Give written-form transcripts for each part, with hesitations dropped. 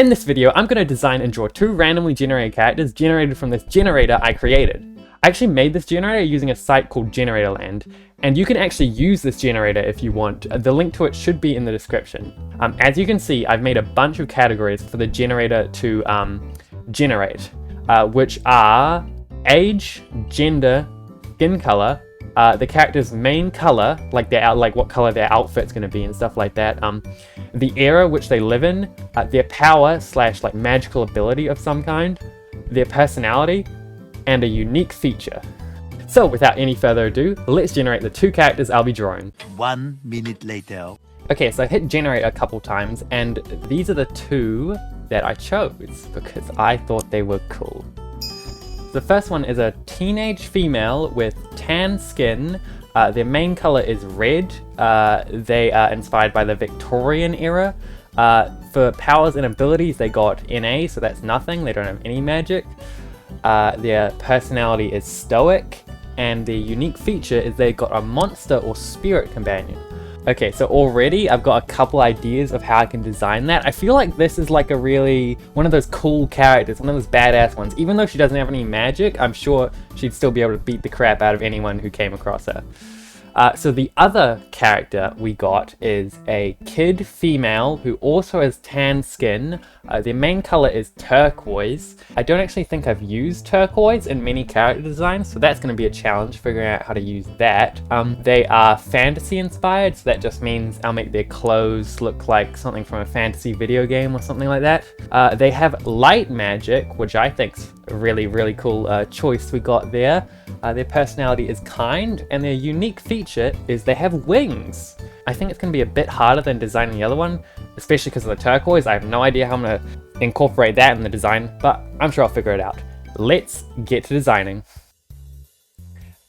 In this video, I'm going to design and draw two randomly generated characters generated from this generator I created. I actually made this generator using a site called Generatorland, and you can actually use this generator if you want. The link to it should be in the description. As you can see, I've made a bunch of categories for the generator to generate, which are age, gender, skin color, the character's main color, like what color their outfit's going to be and stuff like that, the era which they live in, their power / like magical ability of some kind, their personality, and a unique feature. So without any further ado, let's generate the two characters I'll be drawing. 1 minute later. Okay, so I hit generate a couple times, and these are the two that I chose because I thought they were cool. The first one is a teenage female with tan skin. Their main color is red. They are inspired by the Victorian era. For powers and abilities, they got NA, so that's nothing. They don't have any magic. Their personality is stoic, and the unique feature is they got a monster or spirit companion. Okay, so already I've got a couple ideas of how I can design that. I feel like this is like a really, one of those cool characters, one of those badass ones. Even though she doesn't have any magic, I'm sure she'd still be able to beat the crap out of anyone who came across her. So the other character we got is a kid female who also has tan skin. Their main color is turquoise. I don't actually think I've used turquoise in many character designs, so that's going to be a challenge figuring out how to use that. They are fantasy inspired, so that just means I'll make their clothes look like something from a fantasy video game or something like that. They have light magic, which I think's a really cool choice we got there. Their personality is kind, and their unique feature is they have wings. I think it's going to be a bit harder than designing the other one, especially because of the turquoise. I have no idea how I'm going to incorporate that in the design, but I'm sure I'll figure it out. Let's get to designing.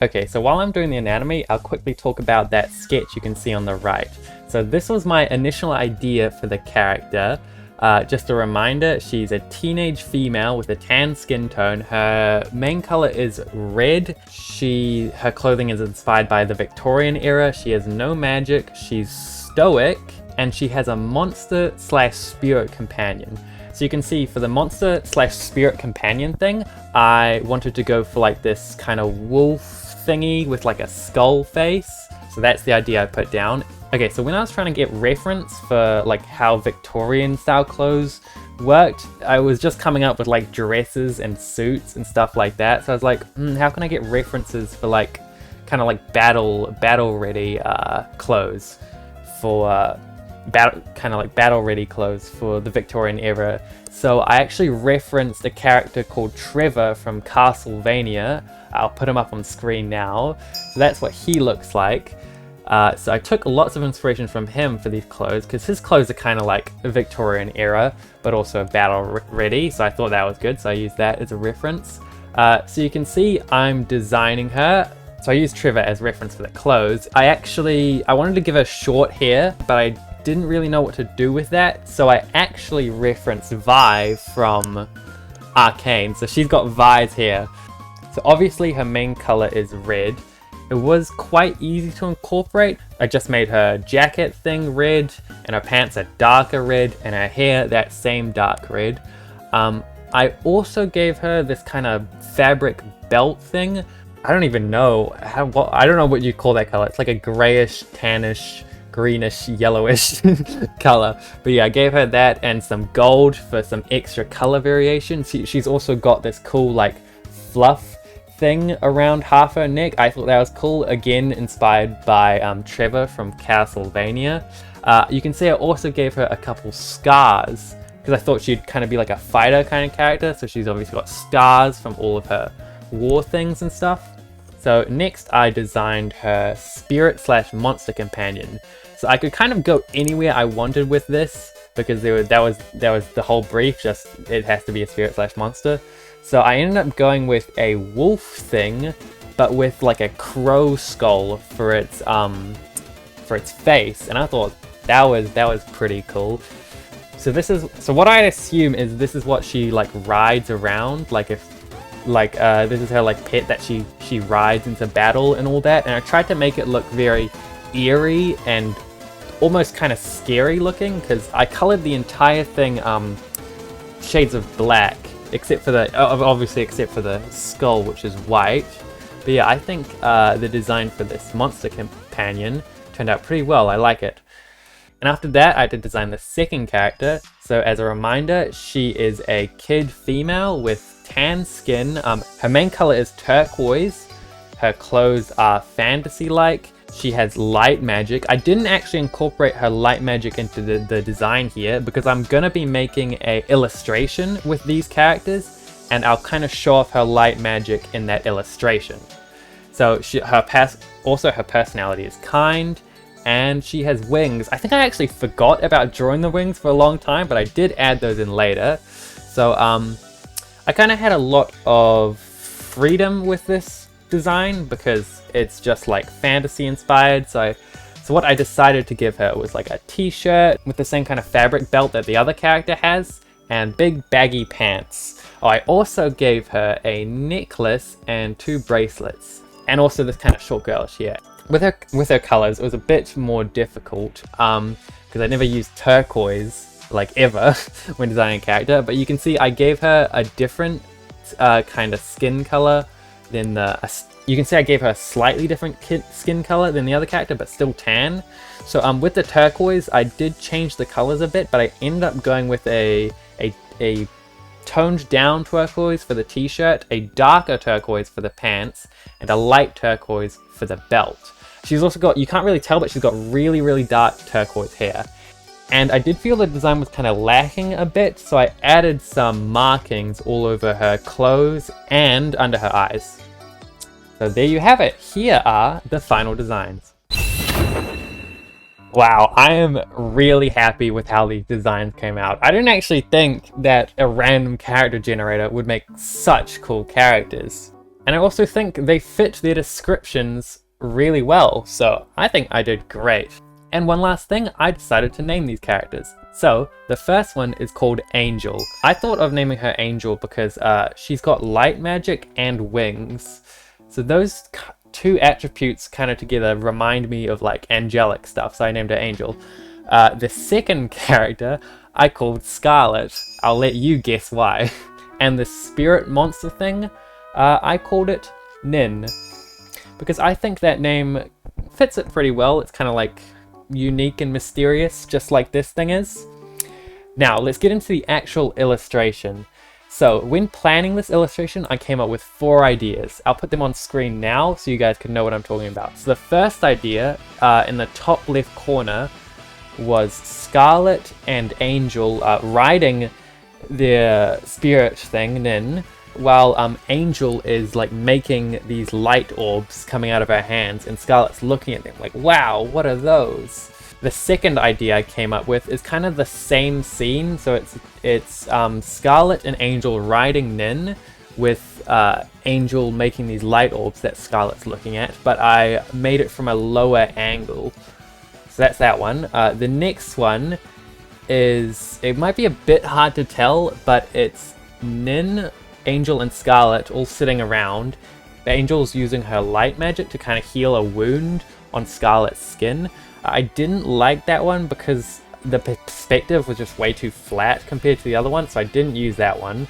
Okay, so while I'm doing the anatomy, I'll quickly talk about that sketch you can see on the right. So this was my initial idea for the character. Just a reminder, she's a teenage female with a tan skin tone. Her main color is red. Her clothing is inspired by the Victorian era. She has no magic. She's stoic, and she has a monster / spirit companion. So you can see for the monster / spirit companion thing, I wanted to go for like this kind of wolf thingy with like a skull face. So that's the idea I put down. Okay, so when I was trying to get reference for like how Victorian style clothes worked, I was just coming up with like dresses and suits and stuff like that. So I was like, how can I get references for like kind of like battle ready clothes for battle ready clothes for the Victorian era. So I actually referenced a character called Trevor from Castlevania. I'll put him up on screen now. So that's what he looks like. So I took lots of inspiration from him for these clothes, because his clothes are kind of like Victorian era, but also battle ready, so I thought that was good, so I used that as a reference. So you can see I'm designing her, so I used Trevor as reference for the clothes. I wanted to give her short hair, but I didn't really know what to do with that, so I actually referenced Vi from Arcane, so she's got Vi's hair. So obviously her main color is red. It was quite easy to incorporate. I just made her jacket thing red, and her pants are darker red, and her hair that same dark red. I also gave her this kind of fabric belt thing. I don't even know I don't know what you call that color. It's like a grayish, tannish, greenish, yellowish color. But yeah, I gave her that and some gold for some extra color variation. She's also got this cool like fluff thing around half her neck. I thought that was cool, again inspired by Trevor from Castlevania. You can see I also gave her a couple scars because I thought she'd kind of be like a fighter kind of character, so she's obviously got scars from all of her war things and stuff. So next I designed her spirit / monster companion. So I could kind of go anywhere I wanted with this, because that was the whole brief, just it has to be a spirit / monster. So I ended up going with a wolf thing, but with like a crow skull for its face, and I thought that was pretty cool. So what I assume is this is what she like rides around, like this is her like pet that she rides into battle and all that. And I tried to make it look very eerie and almost kind of scary looking, because I colored the entire thing shades of black, except for obviously except for the skull, which is white. But yeah, I think the design for this monster companion turned out pretty well. I like it. And after that, I did design the second character. So as a reminder, she is a kid female with tan skin. Her main color is turquoise. Her clothes are fantasy-like. She has light magic. I didn't actually incorporate her light magic into the design here because I'm gonna be making a illustration with these characters, and I'll kind of show off her light magic in that illustration. So her personality is kind, and she has wings. I think I actually forgot about drawing the wings for a long time, but I did add those in later. So I kind of had a lot of freedom with this design because it's just like fantasy inspired. So what I decided to give her was like a t-shirt with the same kind of fabric belt that the other character has, and big baggy pants. Oh, I also gave her a necklace and 2 bracelets, and also this kind of short girlish hair. With her colors, it was a bit more difficult because I never used turquoise like ever when designing a character. But you can see I gave her a different kind of skin color than you can see I gave her a slightly different skin color than the other character, but still tan. So with the turquoise, I did change the colors a bit, but I ended up going with a toned down turquoise for the t-shirt, a darker turquoise for the pants, and a light turquoise for the belt. She's also got, you can't really tell, but she's got really, really dark turquoise hair. And I did feel the design was kind of lacking a bit, so I added some markings all over her clothes and under her eyes. So there you have it. Here are the final designs. Wow, I am really happy with how these designs came out. I didn't actually think that a random character generator would make such cool characters. And I also think they fit their descriptions really well, so I think I did great. And one last thing, I decided to name these characters. So the first one is called Angel. I thought of naming her Angel because she's got light magic and wings. So those 2 attributes kind of together remind me of like angelic stuff, so I named her Angel. The second character I called Scarlet. I'll let you guess why. And the spirit monster thing, I called it Nin, because I think that name fits it pretty well. It's kind of like unique and mysterious, just like this thing is. Now let's get into the actual illustration. So when planning this illustration, I came up with 4 ideas. I'll put them on screen now so you guys can know what I'm talking about. So the first idea in the top left corner was Scarlet and Angel riding their spirit thing, Nin, while Angel is like making these light orbs coming out of her hands, and Scarlet's looking at them like, wow, what are those? The second idea I came up with is kind of the same scene, so it's Scarlet and Angel riding Nin, with Angel making these light orbs that Scarlet's looking at, but I made it from a lower angle. So that's that one. The next one is, it might be a bit hard to tell, but it's Nin, Angel, and Scarlet all sitting around. Angel's using her light magic to kind of heal a wound on Scarlet's skin. I didn't like that one because the perspective was just way too flat compared to the other one, so I didn't use that one.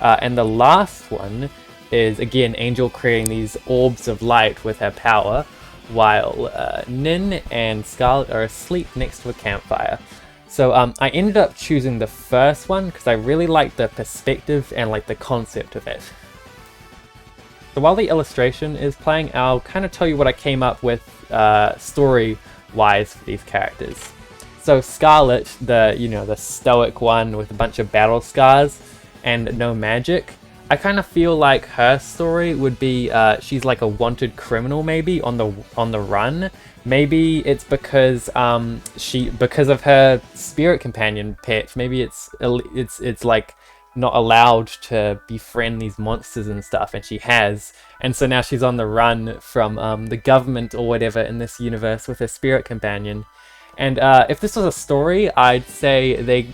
And the last one is, again, Angel creating these orbs of light with her power, while Nin and Scarlet are asleep next to a campfire. So I ended up choosing the first one because I really liked the perspective and like the concept of it. So while the illustration is playing, I'll kind of tell you what I came up with story-wise for these characters. So Scarlet, the stoic one with a bunch of battle scars and no magic, I kind of feel like her story would be she's like a wanted criminal, maybe on the run. Maybe it's because because of her spirit companion pet. Maybe it's like not allowed to befriend these monsters and stuff, and she has, and so now she's on the run from the government or whatever in this universe with her spirit companion. And if this was a story, I'd say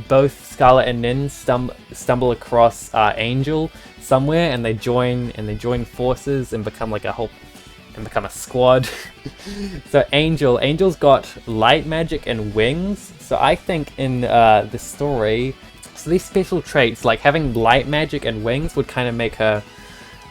both Scarlet and Nin stumble across Angel somewhere, and they join forces and become like a squad. So Angel's got light magic and wings. So I think in the story, So these special traits, like having light magic and wings, would kind of make her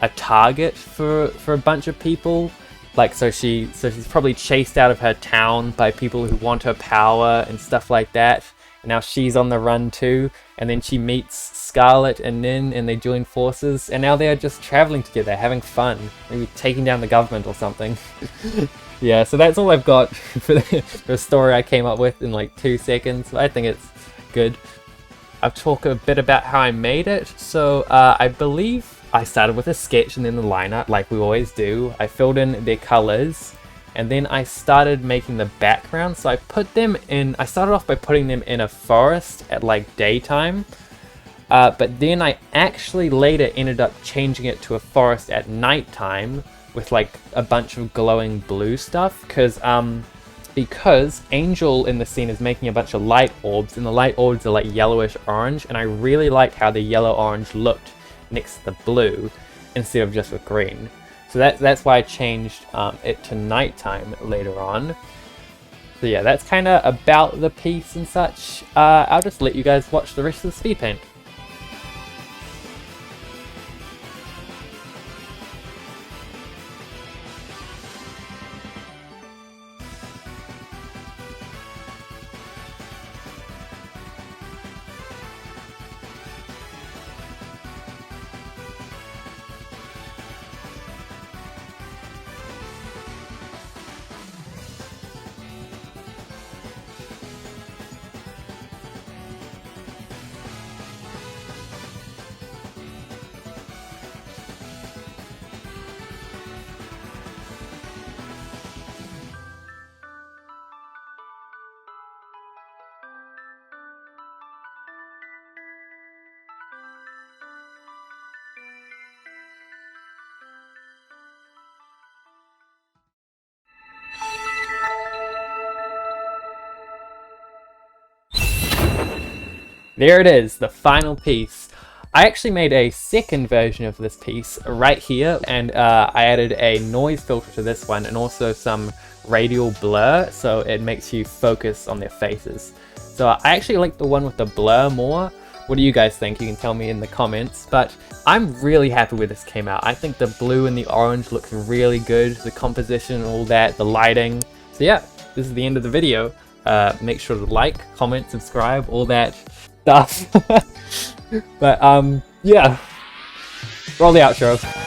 a target for a bunch of people. Like, so she's probably chased out of her town by people who want her power and stuff like that. And now she's on the run too. And then she meets Scarlet and Nin, and they join forces. And now they're just traveling together, having fun, maybe taking down the government or something. Yeah, so that's all I've got for the story I came up with in like 2 seconds. I think it's good. I'll talk a bit about how I made it. So I believe I started with a sketch and then the line art like we always do. I filled in their colors and then I started making the background. So I started off by putting them in a forest at like daytime. But then I actually later ended up changing it to a forest at nighttime with like a bunch of glowing blue stuff. Because Angel in the scene is making a bunch of light orbs, and the light orbs are like yellowish orange, and I really liked how the yellow orange looked next to the blue instead of just with green. So that's why I changed it to nighttime later on. So yeah, that's kind of about the piece and such. I'll just let you guys watch the rest of the speed paint. There it is, the final piece. I actually made a second version of this piece right here, and I added a noise filter to this one and also some radial blur, so it makes you focus on their faces. So I actually like the one with the blur more. What do you guys think? You can tell me in the comments, but I'm really happy with this came out. I think the blue and the orange looks really good, the composition and all that, the lighting. So yeah, this is the end of the video. Make sure to like, comment, subscribe, all that stuff. But yeah, roll the outro.